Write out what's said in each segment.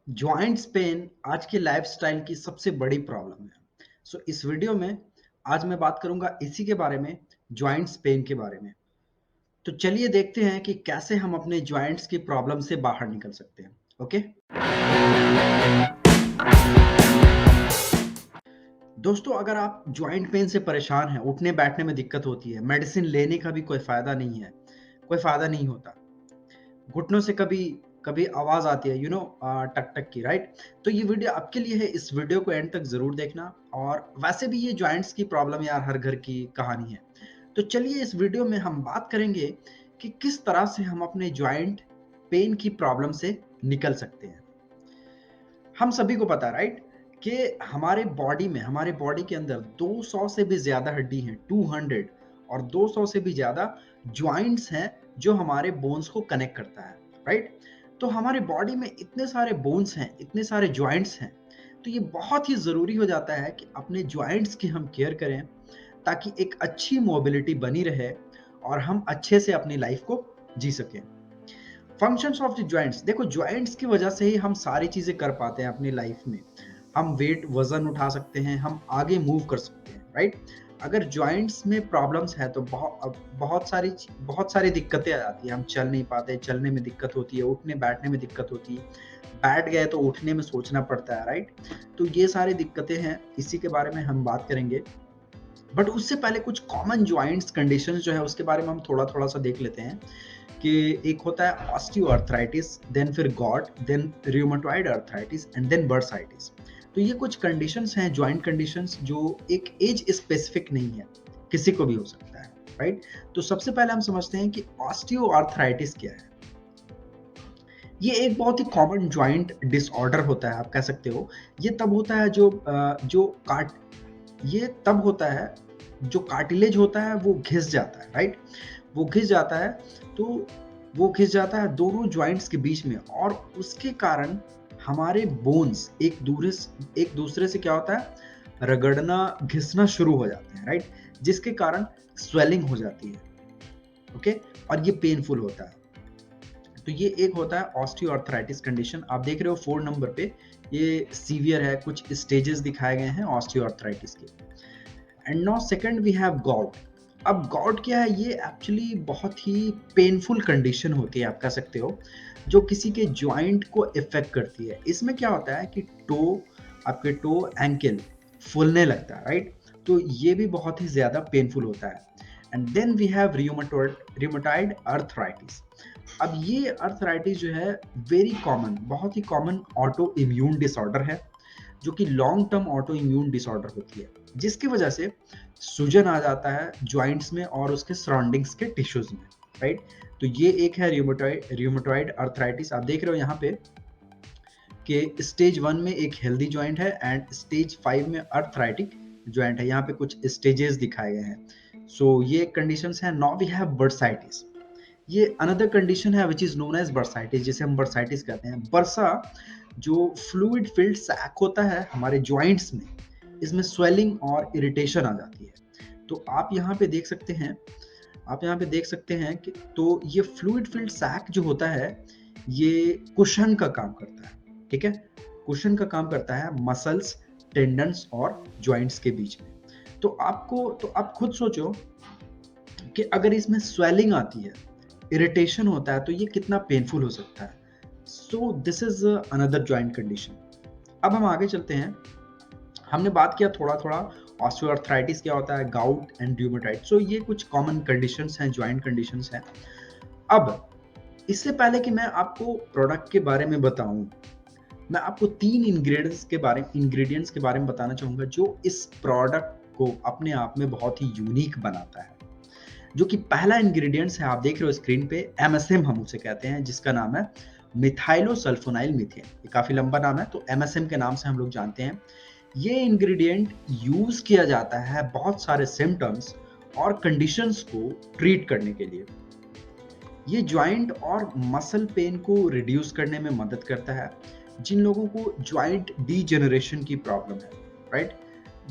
Joints pain आज के lifestyle की सबसे बड़ी प्रॉब्लम है। इस वीडियो में आज मैं बात करूंगा इसी के बारे में, जॉइंट्स पेन के बारे में। तो चलिए देखते हैं कि कैसे हम अपने जॉइंट्स की प्रॉब्लम से बाहर निकल सकते हैं। ओके दोस्तों, अगर आप जॉइंट पेन से परेशान हैं, उठने बैठने में दिक्कत होती है, मेडिसिन लेने का भी कोई फायदा नहीं है, कोई फायदा नहीं होता, घुटनों से कभी कभी आवाज आती है, टक टक की, राइट। तो ये वीडियो आपके लिए है, इस वीडियो को एंड तक जरूर देखना। और वैसे भी ये जॉइंट्स की प्रॉब्लम यार हर घर की कहानी है। तो चलिए इस वीडियो में हम बात करेंगे कि किस तरह से हम अपने जॉइंट पेन की प्रॉब्लम से निकल सकते हैं। हम सभी को पता है, राइट, कि हमारे बॉडी के अंदर 200 से भी ज्यादा हड्डी हैं, 200, और 200 से भी ज्यादा ज्वाइंट्स हैं जो हमारे बोन्स को कनेक्ट करता है, राइट। तो हमारे बॉडी में इतने सारे बोन्स हैं, इतने सारे ज्वाइंट्स हैं, तो ये बहुत ही जरूरी हो जाता है कि अपने ज्वाइंट्स की हम केयर करें, ताकि एक अच्छी मोबिलिटी बनी रहे और हम अच्छे से अपनी लाइफ को जी सकें। फंक्शंस ऑफ द जॉइंट्स, देखो जॉइंट्स की वजह से ही हम सारी चीजें कर पाते हैं अपनी लाइफ में। हम वजन उठा सकते हैं, हम आगे मूव कर सकते हैं, राइट। अगर जॉइंट्स में प्रॉब्लम्स है तो बहुत सारी दिक्कतें आ जाती है। हम चल नहीं पाते, चलने में दिक्कत होती है, उठने बैठने में दिक्कत होती है, बैठ गए तो उठने में सोचना पड़ता है, राइट। तो ये सारी दिक्कतें हैं, इसी के बारे में हम बात करेंगे। बट उससे पहले कुछ कॉमन जॉइंट्स कंडीशंस जो है उसके बारे में हम थोड़ा थोड़ा सा देख लेते हैं। कि एक होता है ऑस्टियोआर्थराइटिस, देन फिर gout, then rheumatoid arthritis and then bursitis. तो ये कुछ कंडीशंस हैं, जॉइंट कंडीशंस, जो एक एज स्पेसिफिक नहीं है, किसी को भी हो सकता है, राइट। तो सबसे पहले हम समझते हैं कि ऑस्टियोआर्थराइटिस क्या है। ये एक बहुत ही कॉमन जॉइंट डिसऑर्डर होता है, आप कह सकते हो। ये तब होता है जो काट ये तब होता है जो कार्टिलेज होता है वो घिस जाता है, राइट। वो घिस जाता है, तो वो घिस जाता है दोनों जॉइंट्स के बीच में, और उसके कारण हमारे बोन्स एक दूसरे से क्या होता है, रगड़ना, घिसना शुरू हो जाते हैं, राइट। जिसके कारण स्वेलिंग हो जाती है, ओके। और ये पेनफुल होता है। तो ये एक होता है ऑस्टियोआर्थराइटिस कंडीशन। आप देख रहे हो 4 नंबर पे, ये सीवियर है, कुछ स्टेजेस दिखाए गए हैं ऑस्टियोआर्थराइटिस के। And now second we have gout. अब गॉट क्या है, ये एक्चुअली बहुत ही पेनफुल कंडीशन होती है, आप कह सकते हो, जो किसी के जॉइंट को इफेक्ट करती है। इसमें क्या होता है कि आपके टो एंकल फूलने लगता है, राइट। तो ये भी बहुत ही ज्यादा पेनफुल होता है। And then we have rheumatoid arthritis. अब ये अर्थराइटिस जो है वेरी कॉमन, बहुत ही कॉमन ऑटो इम्यून डिसऑर्डर है, जो कि long term auto immune disorder होती है, जिसकी वजह से सूजन आ जाता है जॉइंट्स में और उसके सराउंडिंग्स के टिश्यूज में, राइट। तो ये एक है रियोमेटॉइड अर्थराइटिस। आप देख रहे हो यहाँ पे कि स्टेज 1 में एक हेल्दी जॉइंट है एंड स्टेज 5 में अर्थराइटिक जॉइंट है। यहाँ पे कुछ स्टेजेस दिखाए गए हैं। ये कंडीशंस हैं। Now we have bursitis. ये अनदर कंडीशन है which is known as bursitis, जिसे हम बर्साइटिस कहते हैं। बर्सा जो फ्लूइड फिल्ड सैक होता है हमारे जॉइंट्स में, इसमें स्वेलिंग और इरिटेशन आ जाती है। तो आप यहाँ पे देख सकते हैं कि तो ये फ्लूइड फिल्ड सैक जो होता है, ये कुशन का काम करता है, ठीक है। कुशन का काम करता है मसल्स, टेंडन्स और जॉइंट्स के बीच में। तो आप खुद सोचो कि अगर इसमें स्वेलिंग आती है, इरिटेशन होता है, तो ये कितना पेनफुल हो सकता है। This is another joint condition. अब हम आगे चलते हैं। हमने बात किया थोड़ा थोड़ा ऑस्टियोआर्थराइटिस क्या होता है, गाउट एंड र्यूमेटॉइड। ये कुछ कॉमन कंडीशंस हैं, जॉइंट कंडीशंस हैं। अब इससे पहले कि मैं आपको प्रोडक्ट के बारे में बताऊं, मैं आपको 3 इंग्रेडिएंट्स के बारे में बताना चाहूंगा, जो इस प्रोडक्ट को अपने आप में बहुत ही यूनिक बनाता है। जो कि पहला इंग्रेडिएंट्स है, आप देख रहे हो स्क्रीन पे, एमएसएम हम उसे कहते हैं, जिसका नाम है मिथाइलोसल्फोनाइल मीथेन। ये काफी लंबा नाम है, तो एमएसएम के नाम से हम लोग जानते हैं। ये इंग्रेडिएंट यूज किया जाता है बहुत सारे सिम्टम्स और कंडीशंस को ट्रीट करने के लिए। ये जॉइंट और मसल पेन को रिड्यूस करने में मदद करता है। जिन लोगों को जॉइंट डीजेनरेशन की प्रॉब्लम है, राइट,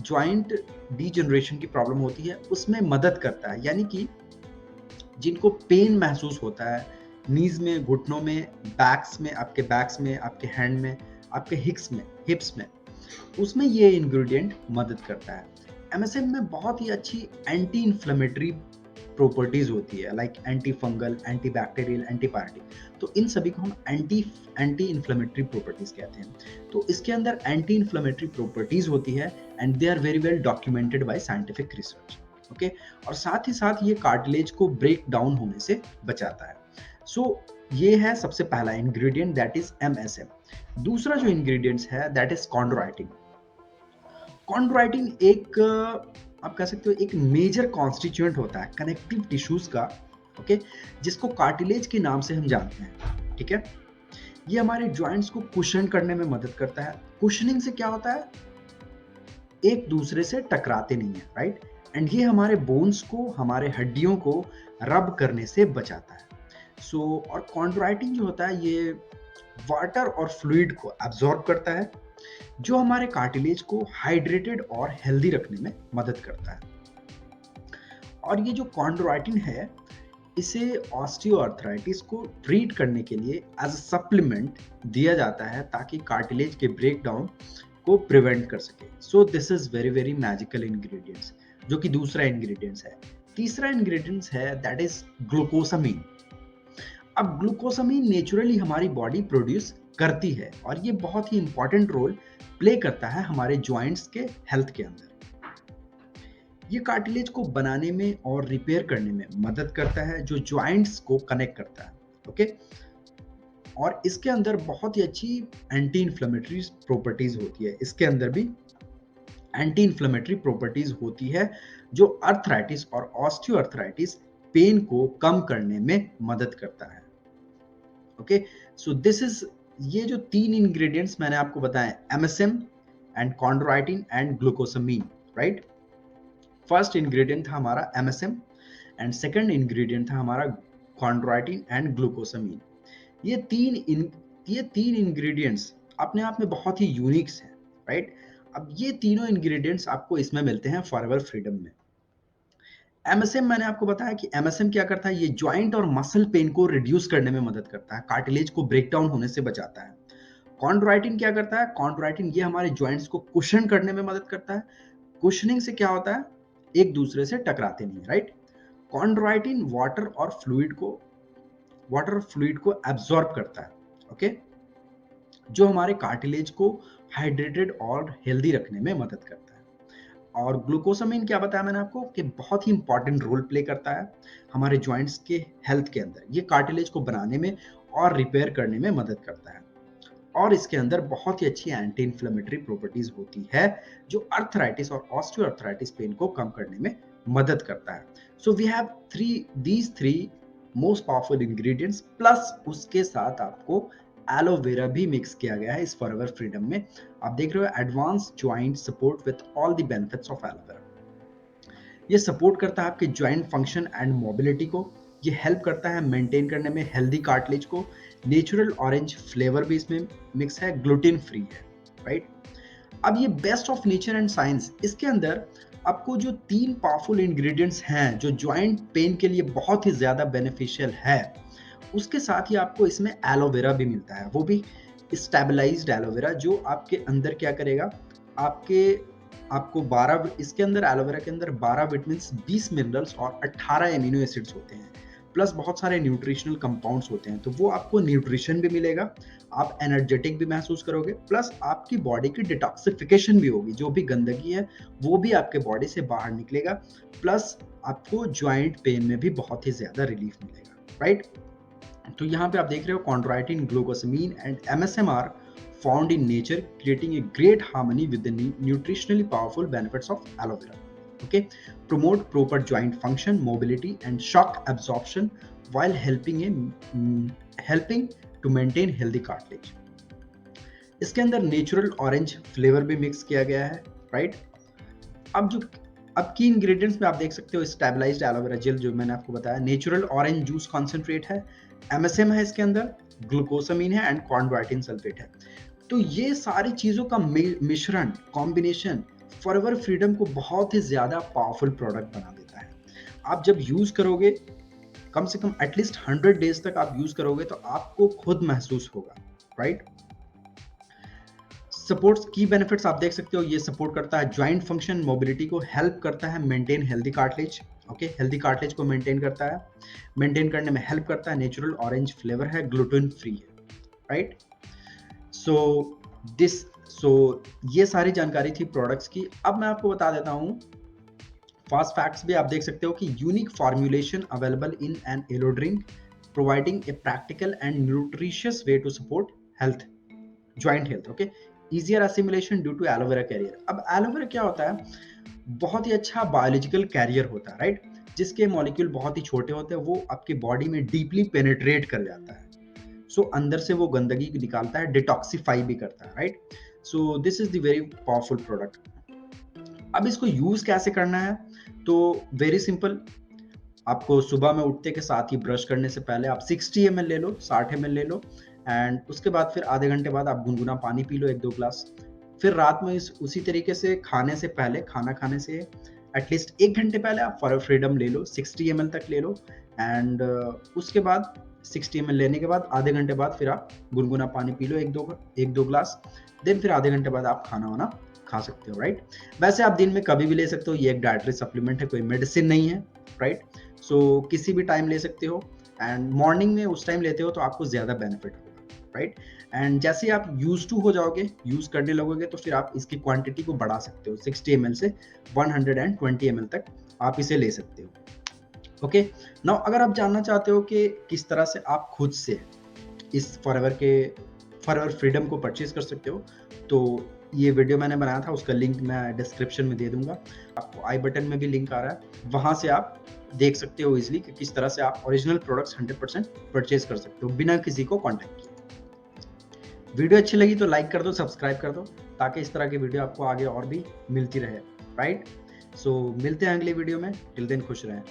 जॉइंट डीजेनरेशन की प्रॉब्लम होती है, उसमें मदद करता है। यानी कि जिनको पेन महसूस होता है नीज में, घुटनों में, आपके बैक्स में, आपके हैंड में, आपके हिप्स में, उसमें ये इंग्रेडिएंट मदद करता है। एमएसएम में बहुत ही अच्छी एंटी इन्फ्लेमेटरी प्रॉपर्टीज होती है, like anti fungal, anti bacterial, anti pyretic. तो इन सभी को हम एंटी इन्फ्लेमेटरी प्रॉपर्टीज कहते हैं। तो इसके अंदर एंटी इन्फ्लेमेटरी प्रॉपर्टीज होती है and they are very well documented by scientific research. Okay, और साथ ही साथ ये कार्टिलेज को ब्रेक डाउन होने से बचाता है। सो ये है सबसे पहला इंग्रेडिएंट, दैट इज एमएसएम। दूसरा जो इंग्रेडिएंट्स है दैट इज कॉन्ड्रोइटिन। कॉन्ड्रोइटिन एक आप कह सकते हो एक मेजर कॉन्स्टिट्यूएंट होता है कनेक्टिव टिश्यूज का, ओके, जिसको कार्टिलेज के नाम से हम जानते हैं। ठीक है, ये हमारे जॉइंट्स को कुशन करने में मदद करता है। कुशनिंग से क्या होता है, एक दूसरे से टकराते नहीं है, राइट, एंड ये हमारे बोन्स को, हमारे हड्डियों को रब करने से बचाता है। सो और कॉन्ड्रोइटिन जो होता है ये वाटर और फ्लूइड को एब्जॉर्ब करता है, जो हमारे कार्टिलेज को हाइड्रेटेड और हेल्दी रखने में मदद करता है। और ये जो कॉन्ड्रोइटिन है, इसे ऑस्टियोआर्थराइटिस को ट्रीट करने के लिए एज अ सप्लीमेंट दिया जाता है ताकि कार्टिलेज के ब्रेकडाउन को प्रिवेंट कर सके। So this is very very magical ingredients, जो कि दूसरा इंग्रेडिएंट्स है। तीसरा इंग्रेडिएंट्स है दैट इज ग्लूकोसामीन। अब ग्लूकोसामीन नेचुरली हमारी बॉडी प्रोड्यूस करती है और ये बहुत ही इंपॉर्टेंट रोल प्ले करता है हमारे जॉइंट्स के हेल्थ के अंदर। ये कार्टिलेज को बनाने में और रिपेयर करने में मदद करता है, जो जॉइंट्स को कनेक्ट करता है। ओके, और इसके अंदर बहुत ही अच्छी एंटी इन्फ्लेमेटरी प्रॉपर्टीज होती है। इसके अंदर भी एंटी इन्फ्लेमेटरी प्रॉपर्टीज होती है जो अर्थराइटिस और ऑस्टियोआर्थराइटिस पेन को कम करने में मदद करता है। ओके, सो दिस इज, ये जो तीन इंग्रेडिएंट्स मैंने आपको बताए, MSM and chondroitin and glucosamine, right. First ingredient था हमारा एमएसएम एंड सेकंड इंग्रेडिएंट था हमारा कॉन्ड्रोइटिन एंड ग्लूकोसामीन। ये तीन इंग्रेडिएंट्स अपने आप में बहुत ही यूनिक्स हैं, राइट। अब ये तीनों इंग्रेडिएंट्स आपको इसमें मिलते हैं फॉरएवर फ्रीडम में। एमएसएम, मैंने आपको बताया कि एमएसएम क्या करता है, ये जॉइंट और मसल पेन को रिड्यूस करने में मदद करता है, कार्टिलेज को ब्रेक डाउन होने से बचाता है। कॉन्ड्रोइटिन क्या करता है, कॉन्ड्रोइटिन ये हमारे जॉइंट्स को कुशन करने में मदद करता है। कुशनिंग से क्या होता है, एक दूसरे से टकराते नहीं, राइट। कॉन्ड्रोइटिन वाटर और फ्लूइड को एब्जॉर्ब करता है, ओके, जो हमारे कार्टिलेज को हाइड्रेटेड और हेल्दी रखने में मदद करता है। और ग्लूकोसामीन क्या बताया मैंने आपको कि बहुत ही इंपॉर्टेंट रोल प्ले करता है हमारे जॉइंट्स के हेल्थ के अंदर। ये कार्टिलेज को बनाने में और रिपेयर करने में मदद करता है। और इसके अंदर बहुत ही अच्छी एंटी इन्फ्लेमेटरी प्रॉपर्टीज होती है जो अर्थराइटिस और ऑस्टियोआर्थराइटिस पेन को कम करने में मदद करता है। So we have these three most powerful ingredients, plus उसके साथ आपको एलोवेरा भी मिक्स किया गया है इस फॉरएवर फ्रीडम में। आप देख रहे हो advance joint support with all the benefits of aloe vera. ये सपोर्ट करता है आपके जॉइंट फंक्शन एंड मोबिलिटी को। ये हेल्प करता है मेंटेन करने में हेल्दी कार्टिलेज को। नेचुरल ऑरेंज फ्लेवर भी इसमें मिक्स है, ग्लूटेन फ्री है, राइट। अब ये best of nature and science, इसके अंदर आपको जो तीन पावरफुल इंग्रेडिएंट्स हैं जो जॉइंट पेन के लिए बहुत ही ज्यादा बेनिफिशियल है, उसके साथ ही आपको इसमें एलोवेरा भी मिलता है, वो भी स्टेबलाइज्ड एलोवेरा, जो आपके अंदर क्या करेगा, आपको 12, इसके अंदर एलोवेरा के अंदर 12 विटामिन, 20 मिनरल्स और 18 एमिनो एसिड्स होते हैं, प्लस बहुत सारे न्यूट्रिशनल कंपाउंड्स होते हैं। तो वो आपको न्यूट्रिशन भी मिलेगा, आप एनर्जेटिक भी महसूस करोगे, प्लस आपकी बॉडी की डिटॉक्सिफिकेशन भी होगी, जो भी गंदगी है वो भी आपके बॉडी से बाहर निकलेगा, प्लस आपको जॉइंट पेन में भी बहुत ही ज्यादा रिलीफ मिलेगा, राइट। तो यहाँ पे आप देख रहे हो chondroitin, glucosamine and MSMR found in nature, creating a great harmony with the nutritionally powerful benefits of aloe vera. Okay, promote proper joint function, mobility, and shock absorption while helping to maintain healthy cartilage. इसके अंदर natural orange flavour भी mix किया गया है, right. अब की ingredients में आप देख सकते हो स्टेबलाइज्ड एलोवेरा जेल, जो मैंने आपको बताया, नेचुरल ऑरेंज जूस कॉन्सेंट्रेट है, एमएसएम है इसके अंदर, ग्लूकोसामीन है एंड कॉन्ड्रोइटिन सल्फेट है। तो ये सारी चीजों का मिश्रण, कॉम्बिनेशन फॉरएवर फ्रीडम को बहुत ही ज्यादा पावरफुल प्रोडक्ट बना देता है। आप जब यूज करोगे, कम से कम एटलीस्ट 100 डेज तक आप यूज करोगे तो आपको खुद महसूस होगा, राइट। सपोर्ट्स की बेनिफिट्स आप देख सकते हो, ये सपोर्ट करता है जॉइंट फंक्शन मोबिलिटी को, हेल्प करता है maintain healthy cartilage, okay, healthy cartilage को मेंटेन करता है, मेंटेन करने में हेल्प करता है, नेचुरल ऑरेंज फ्लेवर है, ग्लूटेन फ्री है, राइट। सो दिस सो ये सारी जानकारी थी प्रोडक्ट्स की। अब मैं आपको बता देता हूँ फास्ट फैक्ट्स भी। आप देख सकते हो कि unique formulation available in an aloe drink providing a practical and nutritious way to support health, joint health, okay. Easier assimilation due to aloe vera carrier. अब एलोवेरा क्या होता है, बहुत ही अच्छा बायोलॉजिकल कैरियर होता है, राइट, जिसके मॉलिक्यूल बहुत ही छोटे होते हैं, वो आपकी बॉडी में डीपली पेनिट्रेट कर जाता है। सो अंदर से वो गंदगी निकालता है, डिटॉक्सिफाई भी करता है, right. So this is the very powerful product. अब इसको यूज कैसे करना है, तो वेरी सिंपल। आपको सुबह में उठते के साथ ही ब्रश करने से पहले आप 60 ml ले लो, 60 ml ले लो, एंड उसके बाद फिर आधे घंटे बाद आप गुनगुना पानी पी लो 1-2 ग्लास। फिर रात में उसी तरीके से खाने से पहले, खाना खाने से एटलीस्ट 1 घंटे पहले आप फॉर फ्रीडम ले लो, 60 ml तक ले लो, एंड उसके बाद 60 ml लेने के बाद आधे घंटे बाद फिर आप गुनगुना पानी पी लो 1-2 ग्लास। देन फिर आधे घंटे बाद आप खाना वाना खा सकते हो, राइट। वैसे आप दिन में कभी भी ले सकते हो, ये एक डाइटरी सप्लीमेंट है, कोई मेडिसिन नहीं है, राइट। सो किसी भी टाइम ले सकते हो, एंड मॉर्निंग में उस टाइम लेते हो तो आपको ज्यादा बेनिफिट होगा, राइट। एंड जैसे ही आप यूज टू हो जाओगे, यूज करने लगोगे, तो फिर आप इसकी क्वांटिटी को बढ़ा सकते हो, 60 ml से 120 ml तक आप इसे ले सकते हो, ओके। नाउ अगर आप जानना चाहते हो कि किस तरह से आप खुद से इस फॉरएवर फ्रीडम को परचेज कर सकते हो, तो ये वीडियो मैंने बनाया था, उसका लिंक मैं डिस्क्रिप्शन में दे दूंगा, आपको आई बटन में भी लिंक आ रहा है, वहां से आप देख सकते हो इजीली कि किस तरह से आप ओरिजिनल प्रोडक्ट्स 100% परचेज कर सकते हो बिना किसी को कांटेक्ट किए। वीडियो अच्छी लगी तो लाइक कर दो, सब्सक्राइब कर दो, ताकि इस तरह की वीडियो आपको आगे और भी मिलती रहे, राइट। सो मिलते हैं अगली वीडियो में, टिल देन खुश रहें।